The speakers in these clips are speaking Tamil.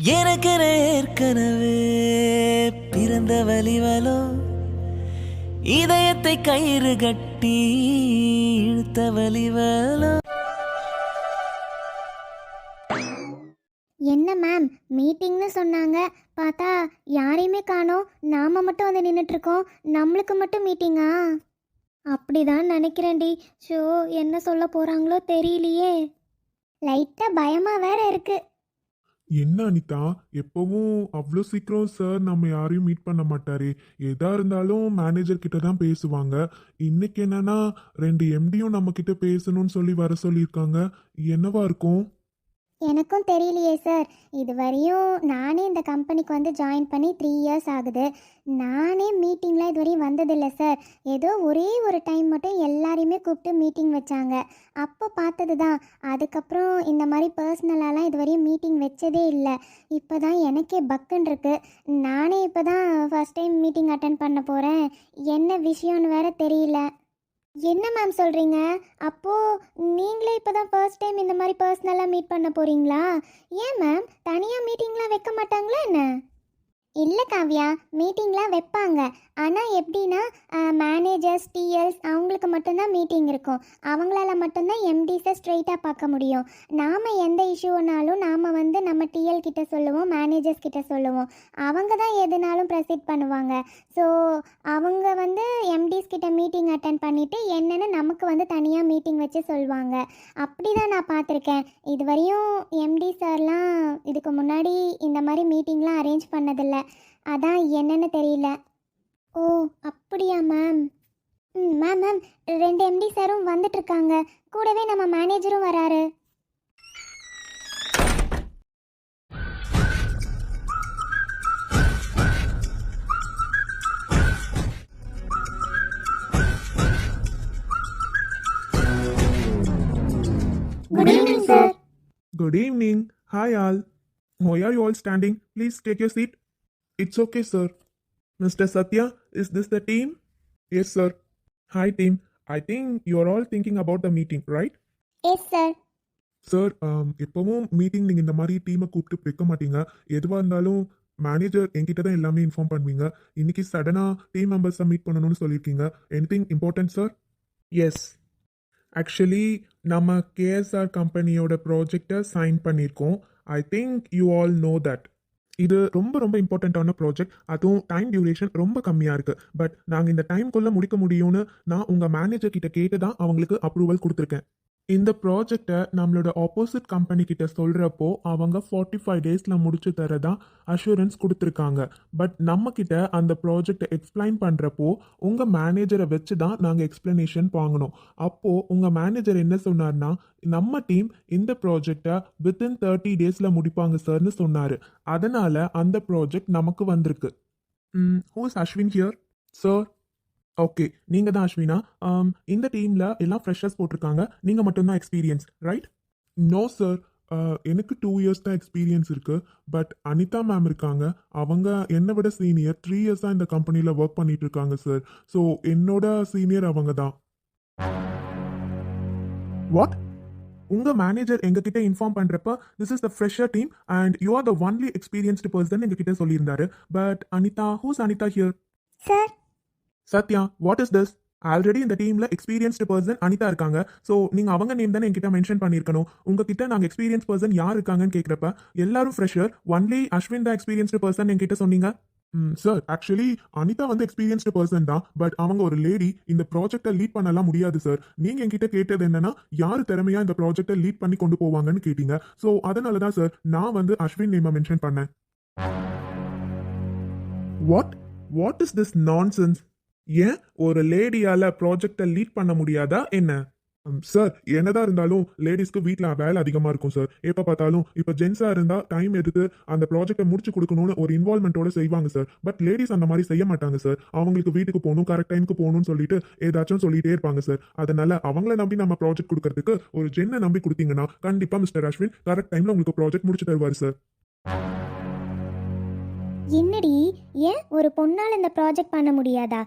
எனக்கென ஏற்கனவே பிறந்த வலிவலோ, இதயத்தை கயிறு கட்டி இழுத்த வலிவலோ. என்ன மேம், மீட்டிங்னு சொன்னாங்க, பார்த்தா யாரையுமே காணோம். நாம மட்டும் வந்து நின்றுட்டு இருக்கோம். நம்மளுக்கு மட்டும் மீட்டிங்கா? அப்படிதான் நினைக்கிறேன்டி. ஷோ, என்ன சொல்ல போறாங்களோ தெரியலையே. லைட்டா பயமா வேற இருக்கு. என்ன அனிதா, எப்பவும் அவ்வளோ சீக்கிரம் சார் நம்ம யாரையும் மீட் பண்ண மாட்டாரு. எதா இருந்தாலும் மேனேஜர் கிட்ட தான் பேசுவாங்க. இன்னைக்கு என்னன்னா 2 எம்டியும் நம்ம கிட்ட பேசணும்னு சொல்லி வர சொல்லியிருக்காங்க. என்னவா இருக்கும்? எனக்கும் தெரியலையே சார். இதுவரையும் நானே இந்த கம்பெனிக்கு வந்து ஜாயின் பண்ணி 3 இயர்ஸ் ஆகுது. நானே மீட்டிங்கில் இதுவரையும் வந்ததில்லை சார். ஏதோ ஒரே ஒரு டைம் மட்டும் எல்லாரையுமே கூப்பிட்டு மீட்டிங் வச்சாங்க. அப்போ பார்த்தது தான். அதுக்கப்புறம் இந்த மாதிரி பர்சனலாலாம் இதுவரையும் மீட்டிங் வச்சதே இல்லை. இப்போ தான் எனக்கே பக்குன்னு இருக்கு. நானே இப்போ தான் ஃபஸ்ட் டைம் மீட்டிங் அட்டன் பண்ண போகிறேன். என்ன விஷயம்னு வேற தெரியல. என்ன மேம் சொல்கிறீங்க? அப்போது நீங்களே இப்போ தான் ஃபர்ஸ்ட் டைம் இந்த மாதிரி பர்சனலாக மீட் பண்ண போகிறீங்களா? ஏன் மேம், தனியாக மீட்டிங்லாம் வைக்க மாட்டாங்களா என்ன? இல்லை காவ்யா, மீட்டிங்லாம் வைப்பாங்க. ஆனால் எப்படின்னா மேனேஜர்ஸ், டிஎல்ஸ் அவங்களுக்கு மட்டும்தான் மீட்டிங் இருக்கும். அவங்களால மட்டும்தான் எம்டிஸை ஸ்ட்ரெயிட்டாக பார்க்க முடியும். நாம் எந்த இஷ்யூனாலும் நாம் வந்து நம்ம டிஎல் கிட்ட சொல்லுவோம், மேனேஜர்ஸ் கிட்ட சொல்லுவோம். அவங்க தான் எதுனாலும் ப்ரொசீட் பண்ணுவாங்க. ஸோ அவங்க வந்து எம்டிஸ் கிட்ட மீட்டிங் அட்டன் பண்ணிவிட்டு என்னென்னு நமக்கு வந்து தனியாக மீட்டிங் வச்சு சொல்லுவாங்க. அப்படி தான் நான் பார்த்துருக்கேன். இதுவரையும் எம்டி சார்லாம் இதுக்கு முன்னாடி இந்த மாதிரி மீட்டிங்லாம் அரேஞ்ச் பண்ணதில்லை. அதான் என்னன்னு தெரியல. ஓ, அப்படியா மேம்? மேம் மேம், 2 எம்டி சாரும் வந்துட்டுருக்காங்க. கூடவே நம்ம மேனேஜரும் வராரு. Good evening sir. Good evening. Hi all. Why are you all standing? Please take your seat. It's okay, sir. Mr. Satya, is this the team? Yes, sir. Hi, team. I think you're all thinking about the meeting, right? Yes sir. Sir, எப்பவும் மீட்டிங் நீங்கள் இந்த மாதிரி டீமை கூப்பிட்டு வைக்க மாட்டீங்க. எதுவாக இருந்தாலும் மேனேஜர் என்கிட்ட தான் எல்லாமே இன்ஃபார்ம் பண்ணுவீங்க. இன்னைக்கு சடனாக டீம் மெம்பர்ஸை மீட் பண்ணணும்னு சொல்லியிருக்கீங்க. Anything important sir? Yes, actually நம்ம கேஎஸ்ஆர் கம்பெனியோட ப்ராஜெக்டை சைன் பண்ணியிருக்கோம். I think you all know that. இது ரொம்ப ரொம்ப இம்பார்ட்டண்ட்டான ப்ராஜெக்ட். அதுவும் டைம் டியூரேஷன் ரொம்ப கம்மியாக இருக்குது. பட் நாங்கள் இந்த டைம்குள்ளே முடிக்க முடியும்னு நான் உங்கள் மேனேஜர் கிட்ட கேட்டு தான் அவங்களுக்கு அப்ரூவல் கொடுத்துருக்கேன். இந்த ப்ராஜெக்டை நம்மளோட ஆப்போசிட் கம்பெனி கிட்ட சொல்கிறப்போ அவங்க 45 டேஸில் முடிச்சு தரதா அஷூரன்ஸ் கொடுத்துருக்காங்க. பட் நம்ம கிட்ட அந்த ப்ராஜெக்டை எக்ஸ்பிளைன் பண்ணுறப்போ உங்கள் மேனேஜரை வச்சு தான் நாங்கள் எக்ஸ்பிளனேஷன் வாங்கினோம். அப்போது உங்கள் மேனேஜர் என்ன சொன்னார்னா, நம்ம டீம் இந்த ப்ராஜெக்டை வித்தின் 30 டேஸில் முடிப்பாங்க சார்னு சொன்னார். அதனால் அந்த ப்ராஜெக்ட் நமக்கு வந்திருக்கு. Who is Ashwin here? Sir. Okay, நீங்கள் தான் அஸ்வினா. இந்த டீமில் எல்லாம் ஃப்ரெஷர்ஸ் போட்டிருக்காங்க. நீங்கள் மட்டும்தான் எக்ஸ்பீரியன்ஸ், ரைட்? நோ சார், எனக்கு 2 இயர்ஸ் தான் எக்ஸ்பீரியன்ஸ் இருக்குது. பட் அனிதா மேம் இருக்காங்க. அவங்க என்னை விட சீனியர். 3 இயர்ஸாக இந்த கம்பெனியில் ஒர்க் பண்ணிட்டு இருக்காங்க சார். ஸோ என்னோட சீனியர் அவங்க தான். வாட்? உங்கள் மேனேஜர் எங்ககிட்ட இன்ஃபார்ம் பண்ணுறப்ப this is the fresher team and you are the only experienced person எங்ககிட்ட சொல்லியிருந்தாரு. But Anitha, who's Anitha here? Sir. Sathya, what is this? Already இந்த டீம்ல எக்ஸ்பீரியன்ஸ்டு பர்சன் அனிதா இருக்காங்க. ஸோ நீங்க அவங்க நேம் தானே என்கிட்ட மென்ஷன் பண்ணியிருக்கணும். உங்ககிட்ட நாங்கள் எக்ஸ்பீரியன்ஸ் பர்சன் யார் இருக்காங்கன்னு கேட்குறப்ப எல்லாரும் ஃப்ரெஷர், ஒன்லி அஸ்வின் தான் எக்ஸ்பீரியன்ஸ்டு பர்சன் என்கிட்ட சொன்னீங்க. சார், ஆக்சுவலி அனிதா வந்து எக்ஸ்பீரியன்ஸ்டு பர்சன் தான். பட் அவங்க ஒரு லேடி. இந்த ப்ராஜெக்டை லீட் பண்ணலாம் முடியாது சார். நீங்க என்கிட்ட கேட்டது என்னன்னா, யார் திறமையா இந்த ப்ராஜெக்டை லீட் பண்ணி கொண்டு போவாங்கன்னு கேட்டீங்க. ஸோ அதனால தான் சார் நான் வந்து அஸ்வின் நேமை மென்ஷன் பண்ணேன். What what is this nonsense? ஏன் ஒரு லேடியால ப்ராஜெக்டை லீட் பண்ண முடியாதா என்ன? சார், என்னதான் இருந்தாலும் லேடிஸ்க்கு வீட்டில் வேலை அதிகமாக இருக்கும் சார். எப்போ பார்த்தாலும் இப்போ ஜென்ஸாக இருந்தால் டைம் எடுத்து அந்த ப்ராஜெக்டை முடிச்சு கொடுக்கணும்னு ஒரு இன்வால்மெண்ட்டோட செய்வாங்க சார். பட் லேடிஸ் அந்த மாதிரி செய்ய மாட்டாங்க சார். அவங்களுக்கு வீட்டுக்கு போகணும், கரெக்ட் டைமுக்கு போகணும்னு சொல்லிட்டு ஏதாச்சும் சொல்லிட்டே இருப்பாங்க சார். அதனால அவங்கள நம்பி நம்ம ப்ராஜெக்ட் கொடுக்கறதுக்கு ஒரு ஜென்னை நம்பி கொடுத்தீங்கன்னா கண்டிப்பாக மிஸ்டர் அஸ்வின் கரெக்ட் டைமில் உங்களுக்கு ப்ராஜெக்ட் முடிச்சு தருவார் சார். என்னடி, ஏன் ஒரு பொண்ணால் இந்த ப்ராஜெக்ட் பண்ண முடியாதா?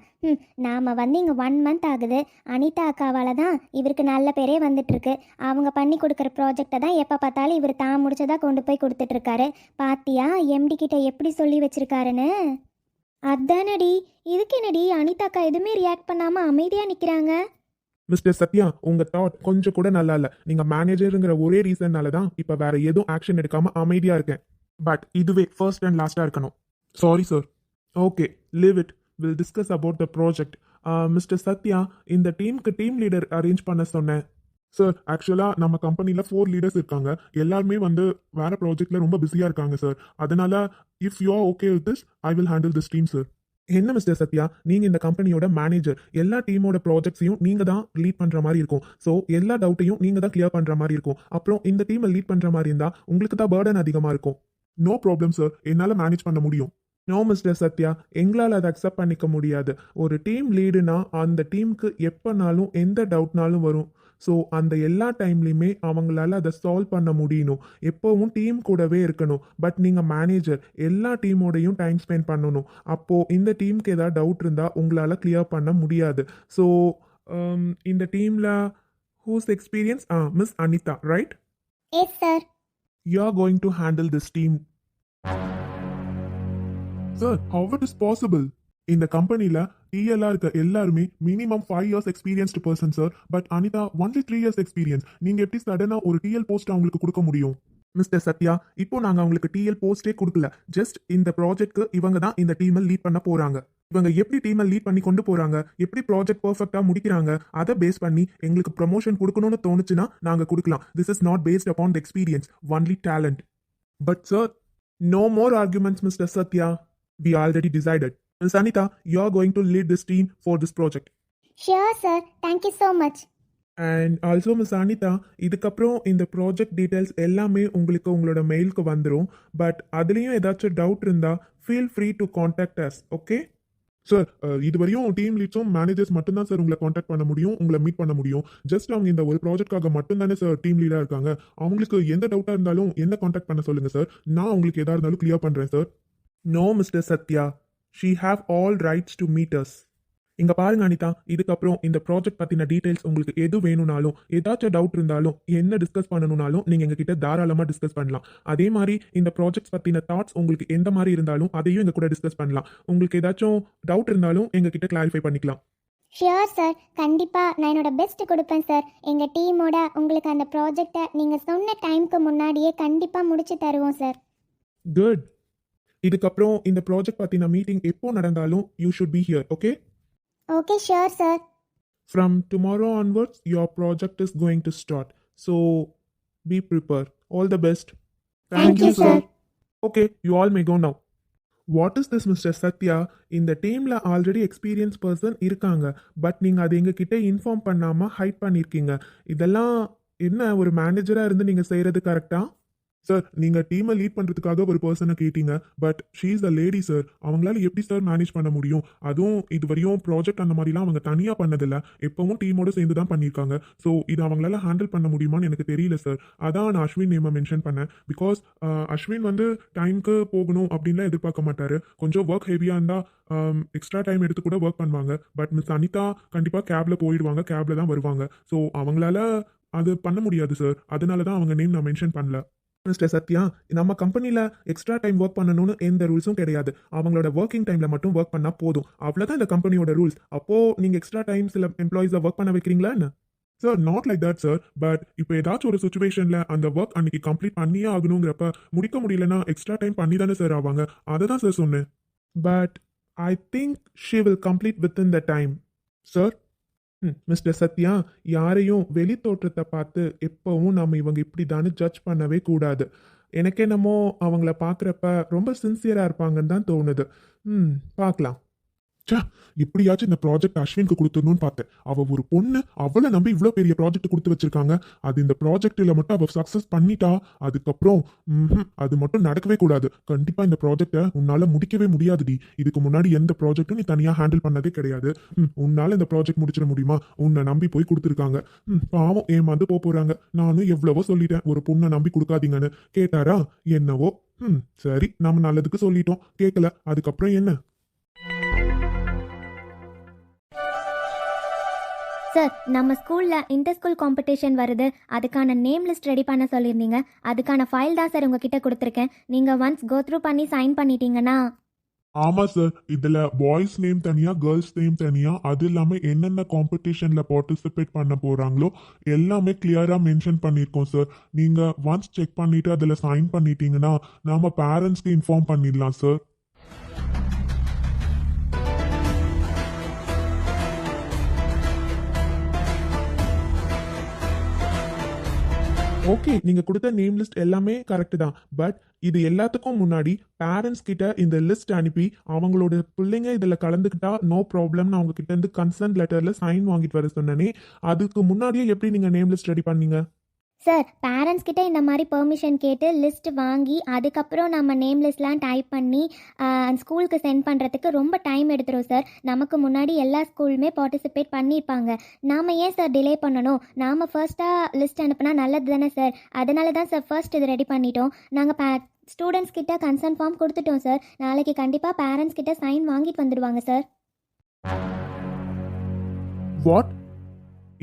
நாம் வந்து இங்கே 1 மந்த் ஆகுது. அனிதா அக்காவால் தான் இவருக்கு நல்ல பேரே வந்துட்டுருக்கு. அவங்க பண்ணி கொடுக்குற ப்ராஜெக்டை தான் எப்போ பார்த்தாலும் இவர் தான் முடிச்சதாக கொண்டு போய் கொடுத்துட்ருக்காரு. பாத்தியா எம்டி கிட்ட எப்படி சொல்லி வச்சிருக்காருன்னு? அதானடி, இதுக்கு என்னடி அனிதா அக்கா எதுவுமே ரியாக்ட் பண்ணாமல் அமைதியாக நிற்கிறாங்க? மிஸ்டர் சத்யா, உங்க தாட் கொஞ்சம் கூட நல்லா இல்ல. நீங்க மேனேஜருங்கிற ஒரே ரீசன்னால தான் இப்ப வேற எதுவும் ஆக்ஷன் எடுக்காம அமைதியா இருக்கேன். பட் இதுவே ஃபர்ஸ்ட் அண்ட் லாஸ்டா இருக்கணும். Sorry sir. Okay, leave it. Will discuss about the project. Mister Sathya, இந்த டீமுக்கு டீம் லீடர் அரேஞ்ச் பண்ண சொன்னேன். சார், ஆக்சுவலா நம்ம கம்பெனில 4 லீடர்ஸ் இருக்காங்க. எல்லாருமே வந்து வேற ப்ராஜெக்ட்ல ரொம்ப பிஸியா இருக்காங்க சார். அதனால if you are okay with this, I will handle this team sir. என்ன மிஸ்டர் சத்யா, நீங்க இந்த கம்பெனியோட மேனேஜர். எல்லா டீமோட ப்ராஜெக்ட்ஸையும் நீங்க தான் லீட் பண்ற மாதிரி இருக்கும். ஸோ எல்லா டவுட்டையும் நீங்க தான் கிளியர் பண்ற மாதிரி இருக்கும். அப்புறம் இந்த டீமை லீட் பண்ற மாதிரி இருந்தா உங்களுக்கு தான் பர்டன் அதிகமா இருக்கும். நோ ப்ராப்ளம் சார், என்னால மேனேஜ் பண்ண முடியும். நோ மிஸ்டர் சத்யா, எங்களால் அதை அக்செப்ட் பண்ணிக்க முடியாது. ஒரு டீம் லீடுனா அந்த டீமுக்கு எப்போனாலும் எந்த டவுட்னாலும் வரும். ஸோ அந்த எல்லா டைம்லையுமே அவங்களால அதை சால்வ் பண்ண முடியணும். எப்போவும் டீம் கூடவே இருக்கணும். பட் நீங்கள் மேனேஜர், எல்லா டீமோடையும் டைம் ஸ்பெண்ட் பண்ணணும். அப்போது இந்த டீமுக்கு ஏதாவது டவுட் இருந்தால் உங்களால் கிளியர் பண்ண முடியாது. ஸோ இந்த டீமில் who's experience? Miss Anitha, right? Yes sir. You are going to handle this team. Sir, how it is possible? இந்த கம்பெனில டிஎல்ஆ இருக்க எல்லாருமே minimum 5 years experienced person sir. But Anitha only 3 years experience. நீங்க எப்படி சடனா ஒரு டிஎல் போஸ்ட் அவங்களுக்கு கொடுக்க முடியும்? மிஸ்டர் சத்யா, இப்போ நாங்க அவங்களுக்கு டிஎல் போஸ்டே கொடுக்கல. ஜஸ்ட் இந்த ப்ராஜெக்ட்க்கு இவங்க தான் இந்த டீமை லீட் பண்ண போறாங்க. இவங்க எப்படி டீமை லீட் பண்ணி கொண்டு போறாங்க, எப்படி ப்ராஜெக்ட் பர்ஃபெக்டா முடிக்கிறாங்க, அதை பேஸ் பண்ணி எங்களுக்கு ப்ரமோஷன் கொடுக்கணும்னு தோணுச்சுன்னா நாங்க கொடுக்கலாம். This is not based upon the experience, only talent. But sir, no more arguments mister Sathya. We already decided. Ms. Anita, you are going to lead this team for this project. Sure sir, thank you so much. And also miss Anitha, இதுக்கப்புறம் இந்த ப்ராஜெக்ட் டீட்டெயில்ஸ் எல்லாமே உங்களுக்கு உங்களோட மெயிலுக்கு வந்துடும். பட் அதுலேயும் ஏதாச்சும் டவுட் இருந்தால் feel free to contact us. Okay sir? இதுவரையும் டீம் லீட்ஸும் மேனேஜர்ஸ் மட்டும்தான் சார் உங்களை காண்டாக்ட் பண்ண முடியும், உங்களை மீட் பண்ண முடியும். ஜஸ்ட் அவங்க இந்த ஒரு ப்ராஜெக்ட்காக மட்டும்தானே சார் டீம் லீடாக இருக்காங்க. அவங்களுக்கு எந்த டவுட்டாக இருந்தாலும் என்ன காண்டாக்ட் பண்ண சொல்லுங்கள் சார். நான் உங்களுக்கு எதாக இருந்தாலும் கிளியர் பண்ணுறேன் sir. No mister Sathya, she have all rights to meet us. இங்க பாருங்க அனிதா, இதுக்கப்புறம் இந்த ப்ராஜெக்ட் பத்தின டீடைல்ஸ் உங்களுக்கு எது வேணும்னாலும், ஏதாச்சும் டவுட் இருந்தாலும், என்ன டிஸ்கஸ் பண்ணணும்னாலும் நீங்க எங்க கிட்ட தாராளமா டிஸ்கஸ் பண்ணலாம். அதே மாதிரி இந்த ப்ராஜெக்ட் பத்தின தாட்ஸ் உங்களுக்கு எந்த மாதிரி இருந்தாலும் அதையும் எங்க கூட டிஸ்கஸ் பண்ணலாம். உங்களுக்கு ஏதாச்சும் டவுட் இருந்தாலும் எங்க கிட்ட கிளாரிஃபை பண்ணிக்கலாம். ஷியோர் சார், கண்டிப்பாக நான் என்னோட பெஸ்ட் கொடுப்பேன் சார். எங்கள் டீமோட உங்களுக்கு அந்த ப்ராஜெக்டை நீங்கள் சொன்ன டைமுக்கு முன்னாடியே கண்டிப்பாக முடிச்சு தருவோம் சார். குட். இதுக்கப்புறம் இந்த ப்ராஜெக்ட் பத்தின மீட்டிங் எப்போ நடந்தாலும் you should be here. Okay? Okay sure sir. From tomorrow onwards, your project is going to start. So, be prepared. All the best. Thank you, sir. Okay, you all may go now. What is this, Mr. Satya? இந்த டீம்ல ஆல்ரெடி எக்ஸ்பீரியன்ஸ் பர்சன் இருக்காங்க. பட் நீங்க அதை எங்க கிட்ட இன்ஃபார்ம் பண்ணாம ஹைட் பண்ணிருக்கீங்க. இதெல்லாம் என்ன, ஒரு மேனேஜரா இருந்து நீங்க செய்யறது கரெக்டா? சார், நீங்க டீமை லீட் பண்றதுக்காக ஒரு பர்சனை கேட்டீங்க. But she is a lady sir. அவங்களால எப்படி சார் மேனேஜ் பண்ண முடியும்? அதுவும் இதுவரையும் ப்ராஜெக்ட் அந்த மாதிரிலாம் அவங்க தனியா பண்ணதில்ல. எப்பவும் டீமோட சேர்ந்து தான் பண்ணியிருக்காங்க. ஸோ இது அவங்களால ஹேண்டில் பண்ண முடியுமான்னு எனக்கு தெரியல சார். அதான் நான் அஸ்வின் நேமை மென்ஷன் பண்ணேன். பிகாஸ் அஸ்வின் வந்து டைமுக்கு போகணும் அப்படின்லாம் எதிர்பார்க்க மாட்டாரு. கொஞ்சம் ஒர்க் ஹெவியாக இருந்தால் எக்ஸ்ட்ரா டைம் எடுத்து கூட ஒர்க் பண்ணுவாங்க. பட் மிஸ் அனிதா கண்டிப்பாக கேப்ல போயிடுவாங்க, கேப்ல தான் வருவாங்க. ஸோ அவங்களால அது பண்ண முடியாது சார். அதனால தான் அவங்க நேம் நான் மென்ஷன் பண்ணல. மிஸ்டர் சத்யா, நம்ம கம்பெனியில் எக்ஸ்ட்ரா டைம் ஒர்க் பண்ணணும்னு எந்த ரூல்ஸும் கிடையாது. அவங்களோட ஒர்க்கிங் டைமில் மட்டும் ஒர்க் பண்ணால் போதும். அவ்வளோதான் இந்த கம்பெனியோட ரூல்ஸ். அப்போது நீங்கள் எக்ஸ்ட்ரா டைம் சில எம்ப்ளாயிஸை ஒர்க் பண்ண வைக்கிறீங்களா என்ன? Sir, not like that sir. But இப்போ ஏதாச்சும் ஒரு சுச்சுவேஷனில் அந்த ஒர்க் அன்னைக்கு கம்ப்ளீட் பண்ணியே ஆகணுங்கிறப்ப முடிக்க முடியலன்னா எக்ஸ்ட்ரா டைம் பண்ணி தானே சார் ஆவாங்க. அதை தான் சார் சொன்னேன். But I think she will complete within the time. Sir, mister Sathya, யாரையும் வெளி தோற்றத்தை பார்த்து எப்பவும் நம்ம இவங்க இப்படி தானே ஜட்ஜ் பண்ணவே கூடாது. எனக்கு என்னமோ அவங்கள பார்க்குறப்ப ரொம்ப சின்சியராக இருப்பாங்கன்னு தான் தோணுது. பார்க்கலாம். சா, இப்படியாச்சும் இந்த ப்ராஜெக்ட் அஸ்வினுக்கு கொடுத்துடணும்னு பார்த்தேன். அவள் ஒரு பொண்ணு, அவளை நம்பி இவ்வளோ பெரிய ப்ராஜெக்ட் கொடுத்து வச்சிருக்காங்க. அது இந்த ப்ராஜெக்டில் மட்டும் அவள் சக்ஸஸ் பண்ணிட்டா அதுக்கப்புறம் அது மட்டும் நடக்கவே கூடாது. கண்டிப்பாக இந்த ப்ராஜெக்டை உன்னால் முடிக்கவே முடியாதுடி. இதுக்கு முன்னாடி எந்த ப்ராஜெக்டும் நீ தனியாக ஹேண்டில் பண்ணதே கிடையாது. உன்னால் இந்த ப்ராஜெக்ட் முடிச்சிட முடியுமா? உன்னை நம்பி போய் கொடுத்துருக்காங்க. பாவம் ஏமாந்து போகிறாங்க. நானும் எவ்வளவோ சொல்லிட்டேன், ஒரு பொண்ணை நம்பி கொடுக்காதீங்கன்னு. கேட்டாரா? என்னவோ. சரி, நாம நல்லதுக்கு சொல்லிட்டோம், கேட்கல, அதுக்கப்புறம் என்ன? சார், நம்ம ஸ்கூலில் இன்டர் ஸ்கூல் காம்படிஷன் வருது. அதுக்கான நேம் லிஸ்ட் ரெடி பண்ண சொல்லியிருந்தீங்க. அதுக்கான ஃபைல் தான் சார் உங்ககிட்ட கொடுத்துருக்கேன். நீங்கள் ஒன்ஸ் கோ த்ரூ பண்ணி சைன் பண்ணிட்டீங்கன்னா. ஆமா சார், இதுல பாய்ஸ் நேம் தனியா, கேர்ள்ஸ் நேம் தனியா, அது இல்லாம என்னென்ன காம்படிஷன்ல பார்ட்டிசிபேட் பண்ண போறாங்களோ எல்லாமே கிளியரா மென்ஷன் பண்ணிருக்கோம் சார். நீங்க ஒன்ஸ் செக் பண்ணிட்டு அதுல சைன் பண்ணிட்டீங்கன்னா நாம பேரண்ட்ஸ்க்கு இன்ஃபார்ம் பண்ணிடலாம் சார். ஓகே, நீங்க கொடுத்த நேம் லிஸ்ட் எல்லாமே கரெக்ட் தான். பட் இது எல்லாத்துக்கும் முன்னாடி பேரண்ட்ஸ் கிட்ட இந்த லிஸ்ட் அனுப்பி அவங்களோட பிள்ளைங்க இதுல கலந்துக்கிட்டா நோ ப்ராப்ளம்னு அவங்க கிட்ட இருந்து கன்சர்ன் லெட்டர்ல சைன் வாங்கிட்டு வர சொன்னனே, அதுக்கு முன்னாடியே எப்படி நீங்க நேம் லிஸ்ட் ரெடி பண்ணீங்க? சார், பேரண்ட்ஸ் கிட்ட இந்த மாதிரி பெர்மிஷன் கேட்டு லிஸ்ட் வாங்கி அதுக்கப்புறம் நம்ம நேம் லிஸ்ட்லாம் டைப் பண்ணி ஸ்கூலுக்கு சென்ட் பண்ணுறதுக்கு ரொம்ப டைம் எடுத்துரும் சார். நமக்கு முன்னாடி எல்லா ஸ்கூலுமே பார்ட்டிசிபேட் பண்ணியிருப்பாங்க. நாம் ஏன் சார் டிலே பண்ணணும்? நாம் ஃபர்ஸ்ட்டாக லிஸ்ட் அனுப்புனா நல்லது தானே சார். அதனால தான் சார் ஃபர்ஸ்ட் இது ரெடி பண்ணிட்டோம். நாங்கள் ஸ்டூடெண்ட்ஸ் கிட்ட கன்சர்ன் ஃபார்ம் கொடுத்துட்டோம் சார். நாளைக்கு கண்டிப்பாக பேரண்ட்ஸ் கிட்ட சைன் வாங்கிட்டு வந்துடுவாங்க சார். வாட்?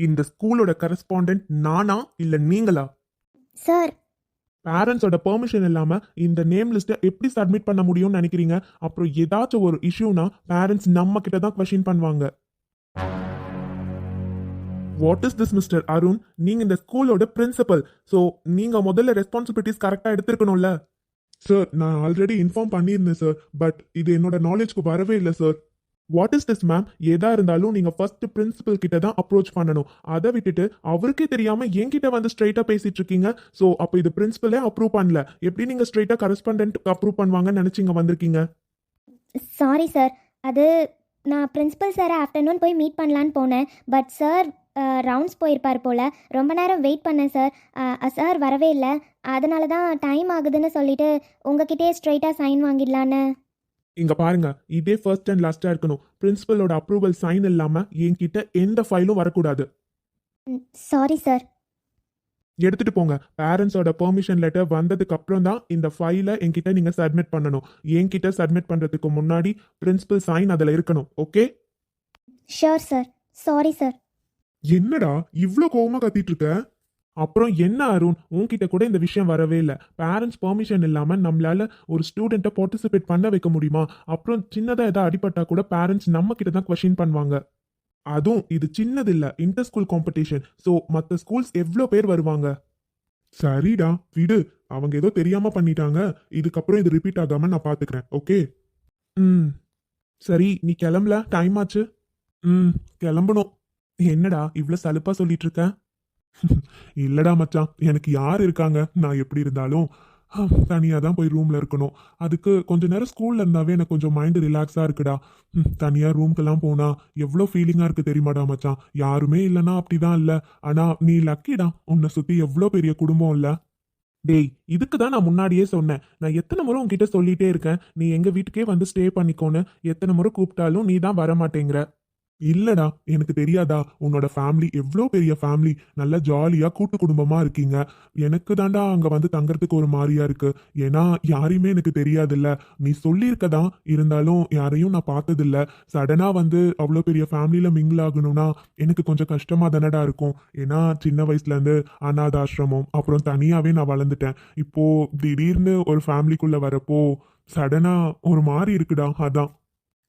இந்த ஸ்கூலோட கரஸ்பாண்டன்ட் நானா இல்ல நீங்களா? சார், பேரண்ட்ஸோட பெர்மிஷன் இல்லாம இந்த நேம் லிஸ்ட்டை எப்படி சப்மிட் பண்ண முடியும்னு நினைக்கிறீங்க? அப்புறம் ஏதாச்சும் ஒரு இஷ்யூனா பேரண்ட்ஸ் நம்ம கிட்ட தான் கொஸ்டின் பண்ணுவாங்க. What is this mister Arun? நீங்க இந்த ஸ்கூலோட பிரின்சிபல். ஸோ நீங்க முதல்ல ரெஸ்பான்சிபிலிட்டிஸ் கரெக்டா எடுத்துருக்கணும்ல. சார், நான் ஆல்ரெடி இன்ஃபார்ம் பண்ணியிருந்தேன் சார். பட் இது என்னோட நாலேஜ்க்கு வரவே இல்லை sir. What is this ma'am? எதா இருந்தாலும் நீங்க ஃபர்ஸ்ட் பிரின்சிபல் கிட்ட தான் அப்ரோச் பண்ணணும். அதை விட்டுட்டு அவருக்கே தெரியாம என்கிட்ட வந்து ஸ்ட்ரைட்டா பேசிட்டு இருக்கீங்க. ஸோ அப்போ இது பிரின்சிபலே அப்ரூவ் பண்ணல. எப்படி நீங்க ஸ்ட்ரைட்டா கரஸ்பாண்டன்ட் அப்ரூவ் பண்ணுவாங்கன்னு நினைச்சிங்க வந்திருக்கீங்க? Sorry sir. அது நான் பிரின்சிபல் சாரை ஆஃப்டர்நூன் போய் மீட் பண்ணலான்னு போனேன். பட் சார் ரவுண்ட்ஸ் போயிருப்பார் போல். ரொம்ப நேரம் வெயிட் பண்ணேன் சார். சார் வரவே இல்லை. அதனால தான் டைம் ஆகுதுன்னு சொல்லிட்டு உங்ககிட்டே ஸ்ட்ரைட்டாக சைன் வாங்கிடலான்னு. இங்க பாருங்க, இதே ஃபர்ஸ்ட் அண்ட் லாஸ்டா இருக்கணும். பிரின்சிபலோட அப்ரூவல் சைன் இல்லாம என்கிட்ட எந்த ஃபைலும் வரக்கூடாது. Sorry sir. எடுத்துட்டு போங்க. பேரண்ட்ஸோட பெர்மிஷன் லெட்டர் வந்ததுக்கு அப்புறம் தான் இந்த ஃபைலை என்கிட்ட நீங்க சப்மிட் பண்ணணும். என்கிட்ட சப்மிட் பண்றதுக்கு முன்னாடி பிரின்சிபல் சைன் அதுல இருக்கணும். Okay? Sure sir. Sorry sir. என்னடா இவ்ளோ கோவமா கத்திட்டு இருக்க? அப்புறம் என்ன அருண், உன்கிட்ட கூட இந்த விஷயம் வரவே இல்லை. பேரண்ட்ஸ் பெர்மிஷன் இல்லாம நம்மளால ஒரு ஸ்டூடெண்ட்டை பார்ட்டிசிபேட் பண்ண வைக்க முடியுமா? அப்புறம் சின்னதா ஏதாவது அடிபட்டா கூட பேரண்ட்ஸ் நம்ம கிட்ட தான் கொஸ்டின் பண்ணுவாங்க. அதுவும் இது சின்னது இல்ல, இன்டர் ஸ்கூல் காம்படிஷன். ஸோ மற்ற ஸ்கூல்ஸ் எவ்வளோ பேர் வருவாங்க. சரிடா, விடு. அவங்க ஏதோ தெரியாம பண்ணிட்டாங்க. இதுக்கப்புறம் இது ரிப்பீட் ஆகாம நான் பாத்துக்கிறேன். ஓகே? சரி, நீ கிளம்பல, டைம் ஆச்சு. கிளம்பணும். என்னடா இவ்வளோ சலுப்பா சொல்லிட்டு இருக்க? இல்லடா மச்சான், எனக்கு யார் இருக்காங்க? நான் எப்படி இருந்தாலும் தனியாக தான் போய் ரூமில் இருக்கணும். அதுக்கு கொஞ்ச நேரம் ஸ்கூலில் இருந்தாவே எனக்கு கொஞ்சம் மைண்டு ரிலாக்ஸாக இருக்குடா. தனியாக ரூம்க்கெல்லாம் போனால் எவ்வளோ ஃபீலிங்காக இருக்குது தெரியுமாடா மச்சான். யாருமே இல்லைன்னா அப்படிதான் இல்லை. ஆனால் நீ லக்கிடா, உன்னை சுற்றி எவ்வளோ பெரிய குடும்பம் இல்லை. டேய், இதுக்கு தான் நான் முன்னாடியே சொன்னேன். நான் எத்தனை முறை உன்கிட்ட சொல்லிட்டே இருக்கேன், நீ எங்கள் வீட்டுக்கே வந்து ஸ்டே பண்ணிக்கோன்னு. எத்தனை முறை கூப்பிட்டாலும் நீ தான் வர மாட்டேங்கிற. இல்லடா, எனக்கு தெரியாதா உன்னோட ஃபேமிலி எவ்வளோ பெரிய ஃபேமிலி, நல்லா ஜாலியா கூட்டு குடும்பமா இருக்கீங்க. எனக்கு தாண்டா அங்க வந்து தங்கறதுக்கு ஒரு மாதிரியா இருக்கு. ஏன்னா யாரையுமே எனக்கு தெரியாதுல்ல. நீ சொல்லியிருக்கதான், இருந்தாலும் யாரையும் நான் பார்த்ததில்ல. சடனா வந்து அவ்வளோ பெரிய ஃபேமிலியில மிங்கிள் ஆகணும்னா எனக்கு கொஞ்சம் கஷ்டமா தானடா இருக்கும். ஏன்னா சின்ன வயசுல இருந்து அனாத ஆசிரமம், அப்புறம் தனியாவே நான் வளர்ந்துட்டேன். இப்போ திடீர்னு ஒரு ஃபேமிலிக்குள்ள வரப்போ சடனா ஒரு மாதிரி இருக்குடா. அதான்.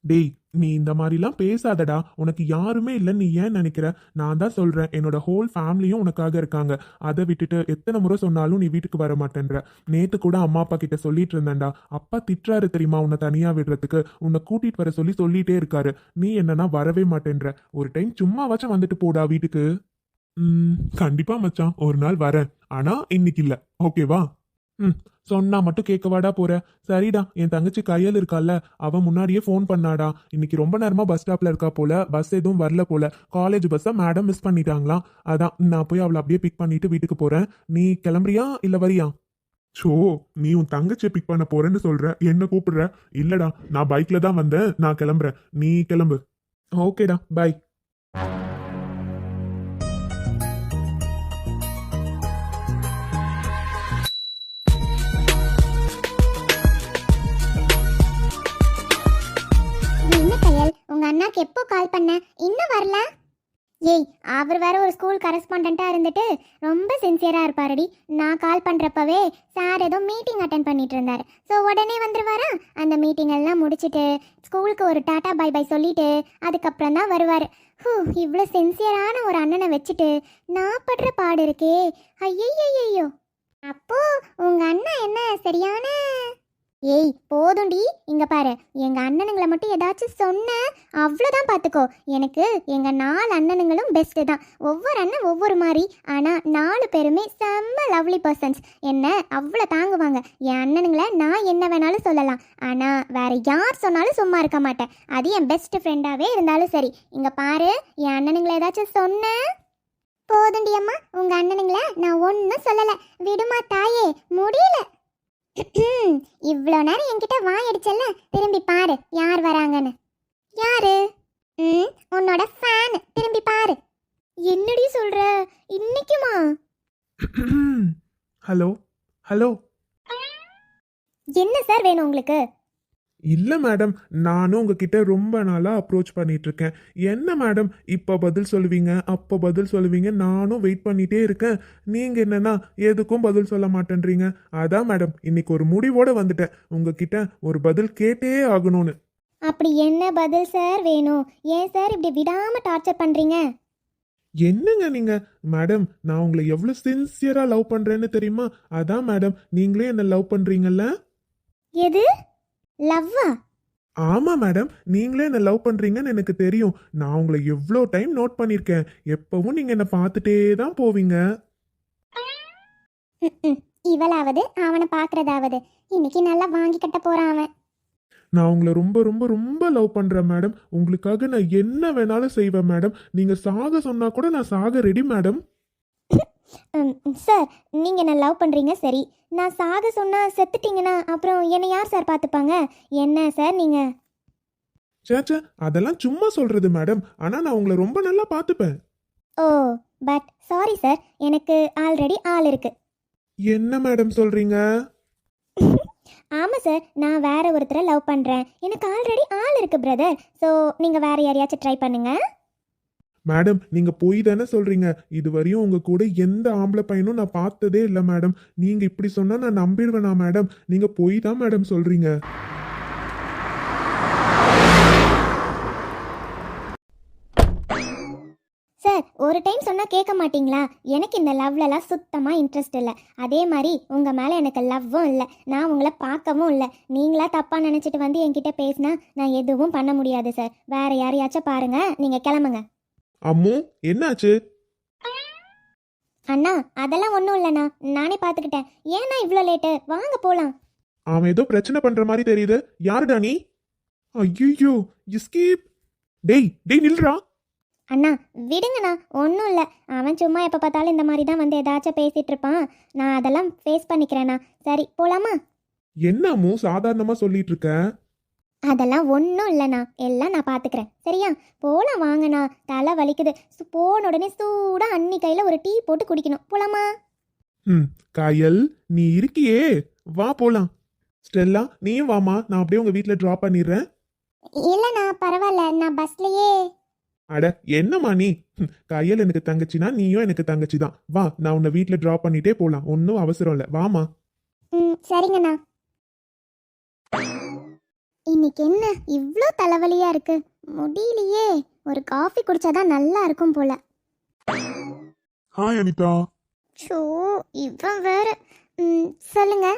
டேய், நீ இந்த மாதிரிலாம் பேசாதடா. உனக்கு யாருமே இல்லைன்னு நீ ஏன் நினைக்கிற? நான் தான் சொல்றேன், என்னோட ஹோல் ஃபேமிலியும் உனக்காக இருக்காங்க. அதை விட்டுட்டு எத்தனை முறை சொன்னாலும் நீ வீட்டுக்கு வர மாட்டேன்ற. நேத்து கூட அம்மா அப்பா கிட்ட சொல்லிட்டு இருந்தேன்டா. அப்பா திட்டுறாரு தெரியுமா உன்னை தனியா விடுறதுக்கு. உன்னை கூட்டிட்டு வர சொல்லிட்டே இருக்காரு. நீ என்னன்னா வரவே மாட்டேன்ற. ஒரு டைம் சும்மாவாச்சும் வந்துட்டு போடா வீட்டுக்கு. கண்டிப்பா மச்சான், ஒரு நாள் வரேன். ஆனா இன்னைக்கு இல்ல, ஓகேவா? சொன்னா மட்டும் கேட்கவாடா போற? சரிடா, என் தங்கச்சி கையில் இருக்கால, அவ முன்னாடியே ஃபோன் பண்ணாடா. இன்னைக்கு ரொம்ப நேரமா பஸ் ஸ்டாப்ல இருக்கா போல. பஸ் எதுவும் வரல போல. காலேஜ் பஸ்ஸை மேடம் மிஸ் பண்ணிட்டாங்களாம். அதான் நான் போய் அவளை அப்படியே பிக் பண்ணிட்டு வீட்டுக்கு போறேன். நீ கிளம்புறியா இல்ல வரியா? சோ, நீ உன் தங்கச்சியை பிக் பண்ண போறேன்னு சொல்ற, என்ன கூப்பிடுற? இல்லடா, நான் பைக்ல தான் வந்தேன், நான் கிளம்புறேன், நீ கிளம்பு. ஓகேடா, பை. அண்ணாக்கு எப்போ கால் பண்ண இன்னும் வரல? ஏய், அவர் வேற ஒரு ஸ்கூல் கரஸ்பாண்டண்ட்டாக இருந்துட்டு ரொம்ப சின்சியராக இருப்பாரடி. நான் கால் பண்ணுறப்பவே சார் ஏதோ மீட்டிங் அட்டன் பண்ணிட்டு இருந்தார். ஸோ உடனே வந்துருவாரா? அந்த மீட்டிங் எல்லாம் முடிச்சுட்டு ஸ்கூலுக்கு ஒரு டாட்டா பை பை சொல்லிட்டு அதுக்கப்புறம் தான் வருவார். இவ்வளோ சின்சியரான ஒரு அண்ணனை வச்சுட்டு நான் படுற பாடு இருக்கே. ஐயையோ, அப்போ உங்க அண்ணா என்ன சரியான... ஏய் போதும்டி, இங்க பாரு, எங்க அண்ணனுங்களை மட்டும் ஏதாச்சும் சொன்ன அவ்வளோதான் பார்த்துக்கோ. எனக்கு எங்க 4 அண்ணனுங்களும் பெஸ்ட் தான். ஒவ்வொரு அண்ணன் ஒவ்வொரு மாதிரி, ஆனா 4 பேருமே செம்ம லவ்லி பர்சன்ஸ். என்ன அவ்வளோ தாங்குவாங்க. என் அண்ணனுங்களை நான் என்ன வேணாலும் சொல்லலாம், ஆனா வேற யார் சொன்னாலும் சும்மா இருக்க மாட்டேன். அது என் பெஸ்ட் ஃப்ரெண்டாவே இருந்தாலும் சரி. இங்க பாரு, என் அண்ணனுங்களை ஏதாச்சும் சொன்ன... போதுண்டி அம்மா, உங்க அண்ணனுங்களை நான் ஒன்றும் சொல்லலை. விடுமா தாயே, முடியல. இவ்வளோ நேரம் என்கிட்ட வாய் அடிச்சல்ல, திரும்பி பாரு யார் வராங்கன்னு. யாரு? உன்னோட ஃபேன். திரும்பி பாரு. என்னடி சொல்ற? இன்னைக்குமா? Hello hello. என்ன சார் வேணும் உங்களுக்கு? இல்லை மேடம், நானும் உங்ககிட்ட ரொம்ப நாளாக அப்ரோச் பண்ணிட்டு இருக்கேன். என்ன மேடம் இப்போ பதில் சொல்லுவீங்க, அப்போ பதில் சொல்லுவீங்க, நானும் வெயிட் பண்ணிட்டே இருக்கேன். நீங்கள் என்னன்னா எதுக்கும் பதில் சொல்ல மாட்டேன்றீங்க. அதான் மேடம் இன்னைக்கு ஒரு முடிவோடு வந்துட்டேன். உங்ககிட்ட ஒரு பதில் கேட்டே ஆகணும்னு. அப்படி என்ன பதில் சார் வேணும்? ஏன் சார் இப்படி விடாம டார்ச்சர் பண்றீங்க? என்னங்க நீங்க மேடம், நான் உங்களை எவ்வளோ சின்சியராக லவ் பண்ணுறேன்னு தெரியுமா? அதான் மேடம் நீங்களே என்ன லவ் பண்ணுறீங்கல்ல? எது? லவ்வா? ஆமா மேடம், நீங்களே என்ன லவ் பண்றீங்கன்னு எனக்கு தெரியும். நான் உங்களை எவ்வளோ டைம் நோட் பண்ணியிருக்கேன். எப்பவும் நீங்க என்ன பார்த்துட்டே தான் போவீங்க. இவளாவது அவனை பார்க்கறதாவது இன்னைக்கு நல்லா வாங்கி கட்ட போறான் அவன். நான் உங்களை ரொம்ப ரொம்ப ரொம்ப லவ் பண்றேன் மேடம். உங்களுக்காக நான் என்ன வேணாலும் செய்வேன் மேடம். நீங்க சாக சொன்னா கூட நான் சாக ரெடி மேடம். சார், நீங்க என்ன லவ் பண்றீங்க சரி, நான் சாக சொன்னா செத்துட்டீங்கன்னா அப்புறம் என்னை யார் சார் பார்த்துப்பாங்க? என்ன சார் நீங்க? சேச்சே, அதெல்லாம் சும்மா சொல்றது மேடம். ஆனா நான் உங்களை ரொம்ப நல்லா பார்த்துப்பேன். ஓ, பட் சாரி சார், எனக்கு ஆல்ரெடி ஆள் இருக்கு. என்ன மேடம் சொல்றீங்க? ஆமாம் சார், நான் வேற ஒருத்தரை லவ் பண்ணுறேன். எனக்கு ஆல்ரெடி ஆள் இருக்கு பிரதர். ஸோ நீங்கள் வேற யாரையாச்சும் ட்ரை பண்ணுங்க. மேடம் நீங்க போய் தானே சொல்றீங்க. இதுவரையும் உங்க கூட எந்த ஆம்பளை பையனும் நான் பார்த்ததே இல்லை மேடம். நீங்க இப்படி சொன்னா நான் நம்பிடுவேனா மேடம்? நீங்க போய் தான் மேடம் சொல்றீங்க. சார், ஒரு டைம் சொன்னால் கேட்க மாட்டீங்களா? எனக்கு இந்த லவ்லலாம் சுத்தமாக இன்ட்ரெஸ்ட் இல்லை. அதே மாதிரி உங்கள் மேலே எனக்கு லவ்வும் இல்லை. நான் உங்களை பார்க்கவும் இல்லை. நீங்களா தப்பாக நினச்சிட்டு வந்து என்கிட்ட பேசினா நான் எதுவும் பண்ண முடியாது சார். வேற யாரையாச்சும் பாருங்க, நீங்கள் கிளம்புங்க. அம்மு என்னாச்சு? அண்ணா அதெல்லாம் ஒன்றும் இல்லைண்ணா, நானே பார்த்துக்கிட்டேன். ஏன்னா இவ்வளோ லேட்டு? வாங்க போகலாம். அவன் ஏதோ பிரச்சனை பண்ற மாதிரி தெரியுது. யாருடா நீ? ஐயோ, எஸ்கேப். டேய் டேய் நில்றா. அண்ணா விடுங்கண்ணா, ஒன்றும் இல்லை. அவன் சும்மா எப்போ பார்த்தாலும் இந்த மாதிரி தான் வந்து ஏதாச்சும் பேசிகிட்டு இருப்பான். நான் அதெல்லாம் ஃபேஸ் பண்ணிக்கிறேண்ணா. சரி போகலாமா? என்ன அம்மு சாதாரணமா சொல்லிட்டு இருக்க? அதெல்லாம் ஒன்றும் இல்லைண்ணா, எல்லாம் நான் பார்த்துக்கிறேன். சரியா? போகலாம் வாங்கண்ணா, தலை வலிக்குது. போன உடனே சூடாக அன்னி கையில் ஒரு டீ போட்டு குடிக்கணும். போகலாமா? காயல் நீ இருக்கியே, வா போலாம். ஸ்டெல்லா நீயும் வாமா, நான் அப்படியே உங்க வீட்டில் ட்ராப் பண்ணிடுறேன். இல்லைண்ணா பரவாயில்ல, நான் பஸ்லயே. அட என்னம்மா நீ? கையல் எனக்கு தங்கச்சினா நீயும் எனக்கு தங்கச்சி தான். வா, நான் உன்னை வீட்டில் ட்ராப் பண்ணிட்டே போலாம். ஒன்றும் அவசரம் இல்லை, வாமா. சரிங்கண்ணா. இன்னைக்கு என்ன இவ்வளோ தலைவலியா இருக்கு? முடியலையே. ஒரு காஃபி குடிச்சாதான் நல்லா இருக்கும் போல. ஹாய் அனிதா. ஷோ, இவன் வேற. சொல்லுங்க.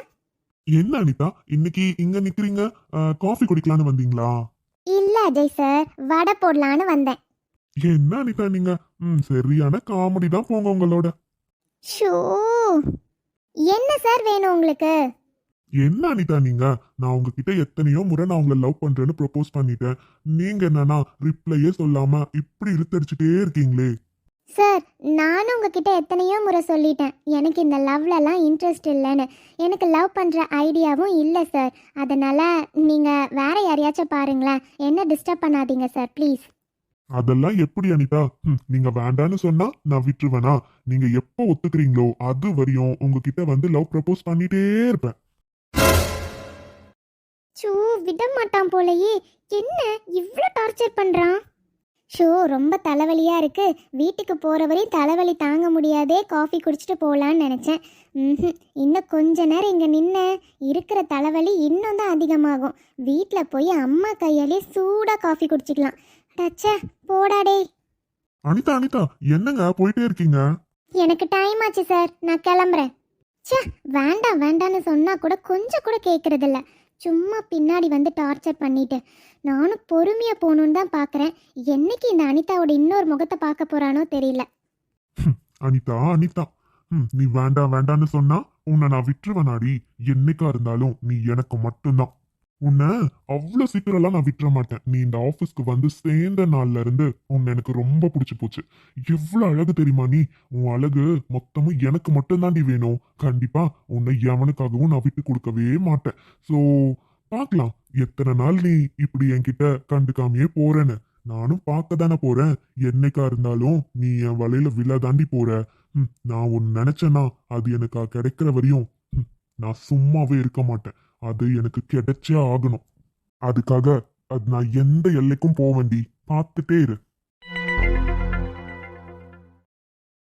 என்ன அனிதா இன்னைக்கு இங்க நிக்கிறீங்க? காஃபி குடிக்கலான்னு வந்தீங்களா? இல்ல அஜய் சார், வடை போடலான்னு வந்தேன். என்ன அனிதா நீங்க சரியான காமெடி தான் போங்க உங்களோட. ஷோ, என்ன சார் வேணும் உங்களுக்கு? என்ன அனிதா நீங்க, நான் உங்ககிட்ட எத்தனையோ முறை நான் உங்களை லவ் பண்றேன்னு ப்ரொபோஸ் பண்ணிட்டேன். நீங்க என்னன்னா ரிப்ளையே சொல்லாம இப்படி இழுத்தடிச்சுட்டே இருக்கீங்களே. சார், நானும் உங்ககிட்ட எத்தனையோ முறை சொல்லிட்டேன் எனக்கு இந்த லவ்லலாம் இன்ட்ரெஸ்ட் இல்லைன்னு. எனக்கு லவ் பண்ணுற ஐடியாவும் இல்லை சார். அதனால் நீங்கள் வேற யாரையாச்சும் பாருங்களேன். என்ன டிஸ்டர்ப் பண்ணாதீங்க சார் ப்ளீஸ். அதெல்லாம் எப்படி அனிதா? நீங்க வேண்டான்னு சொன்னா நான் விட்டுருவேனா? நீங்க எப்போ ஒத்துக்கிறீங்களோ அது வரையும் உங்ககிட்ட வந்து லவ் ப்ரப்போஸ் பண்ணிட்டே இருப்பேன். ஷோ விட மாட்டான் போலயே. என்ன இவ்வளோ டார்ச்சர் பண்ணுறான்? ஷோ ரொம்ப தலைவலியாக இருக்குது. வீட்டுக்கு போகிற வரையும் தலைவலி தாங்க முடியாதே, காஃபி குடிச்சிட்டு போகலான்னு நினச்சேன். இன்னும் கொஞ்ச நேரம் இங்கே நின்ன இருக்கிற தலைவலி இன்னும் தான் அதிகமாகும். வீட்டில் போய் அம்மா கையாலே சூடாக காஃபி குடிச்சிக்கலாம். டச்சா போடாடே. அனிதா அனிதா, என்னங்க போயிட்டே இருக்கீங்க? எனக்கு டைம் ஆச்சு சார், நான் கிளம்புறேன். ச்சே, வேண்டாம் வேண்டான்னு சொன்னால் கூட கொஞ்சம் கூட கேட்குறதில்ல. சும்மா பின்னாடி வந்து டார்ச்சர் பண்ணிட்டு நானும் பொறுமையாக போகணுன்னு தான் பார்க்குறேன். என்னைக்கு இந்த அனிதாவோட இன்னொரு முகத்தை பார்க்க போகிறானோ தெரியல. அனிதா அனிதா, நீ வேண்டாம் வேண்டான்னு சொன்னா உன்னை நான் விட்டுருவேனாடி? என்னைக்கா இருந்தாலும் நீ எனக்கு மட்டும்தான். உன்னை அவ்வளோ சீக்கிரம்லாம் நான் விட்டுற மாட்டேன். நீ இந்த ஆஃபீஸ்க்கு வந்து சேர்ந்த நாள்ல இருந்து உன்னை எனக்கு ரொம்ப பிடிச்சி போச்சு. எவ்வளோ அழகு தெரியுமா நீ? உன் அழகு மொத்தமும் எனக்கு மட்டும்தாண்டி வேணும். கண்டிப்பா உன்னை எவனுக்காகவும் நான் விட்டு கொடுக்கவே மாட்டேன். ஸோ பார்க்கலாம் எத்தனை நாள் நீ இப்படி என்கிட்ட கண்டுக்காமையே போறேன்னு. நானும் பார்க்க தானே போறேன். என்னைக்கா இருந்தாலும் நீ என் வலையில விழ தாண்டி போற. நான் ஒன்னு நினைச்சேன்னா அது எனக்கு கிடைக்கிற வரையும் நான் சும்மாவே இருக்க மாட்டேன். அது எனக்கு கிடைச்சே ஆகணும். அதுக்காக அது நான் எந்த எல்லைக்கும் போவேண்டி. பார்த்துட்டே இரு.